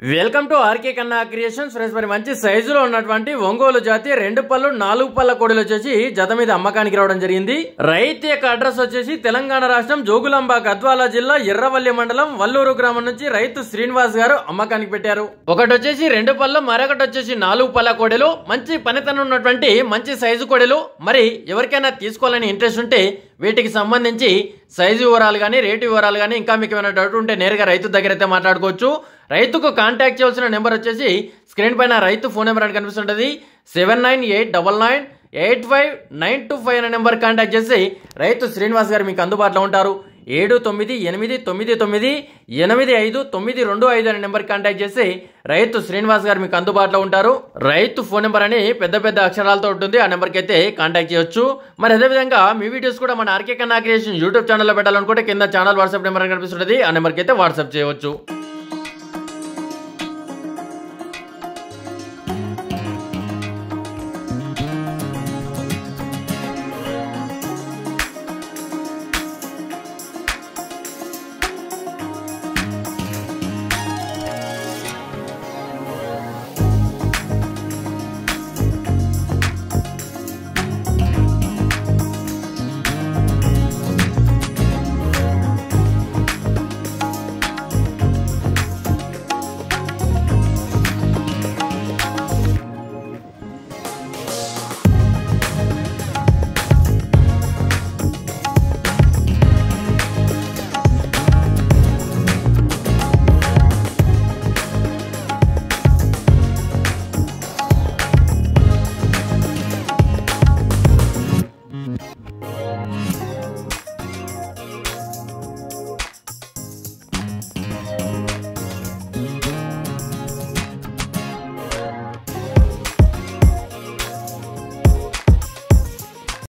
Welcome to RK కన్నా creations friends. మరి మంచి సైజులో ఉన్నటువంటి ఒంగోలు జాతి 2 పళ్ళు 4 పళ్ళ కోడలు వచ్చేసి జత మీద అమ్మకానికి రావడం జరిగింది. రైతు యొక్క అడ్రస్ వచ్చేసి తెలంగాణ రాష్ట్రం జోగులాంబ గద్వాల జిల్లా ఎర్రవల్లి మండలం వల్లూరు గ్రామం నుంచి రైతు శ్రీనివాస్ గారు అమ్మకానికి పెట్టారు. ఒకటి వచ్చేసి 2 పళ్ళు, మరొకటి వచ్చేసి 4 పళ్ళ కోడలు. మంచి పనితనం ఉన్నటువంటి మంచి సైజు కోడలు. మరి ఎవరికైనా తీసుకోవాలని ఇంట్రెస్ట్ ఉంటే వీటికి సంబంధించి సైజు వివరాలు కానీ రేటు వివరాలు కానీ ఇంకా మీకు ఏమైనా డౌట్ ఉంటే నేరుగా రైతు దగ్గర అయితే మాట్లాడుకోవచ్చు. రైతుకు కాంటాక్ట్ చేయాల్సిన నెంబర్ వచ్చేసి స్క్రీన్ పైన రైతు ఫోన్ నెంబర్ అని కనిపిస్తుంటుంది. 7989985925 అనే నెంబర్ కాంటాక్ట్ చేసి రైతు శ్రీనివాస్ గారు మీకు అందుబాటులో ఉంటారు. 7989985925 అనే నెంబర్ కాంటాక్ట్ చేసి రైతు శ్రీనివాస్ గారు మీకు అందుబాటులో ఉంటారు. రైతు ఫోన్ నెంబర్ అని పెద్ద పెద్ద అక్షరాలతో ఉంటుంది. ఆ నెంబర్కి అయితే కాంటాక్ట్ చేయొచ్చు. మరి అదేవిధంగా మీ వీడియోస్ కూడా మన ఆర్కే కన్నా క్రియేషన్ యూట్యూబ్ ఛానల్లో పెట్టాలనుకుంటే కింద ఛానల్ వాట్సాప్ నెంబర్ కనిపిస్తుంటుంది. ఆ నెంబర్కి అయితే వాట్సాప్ చేయవచ్చు.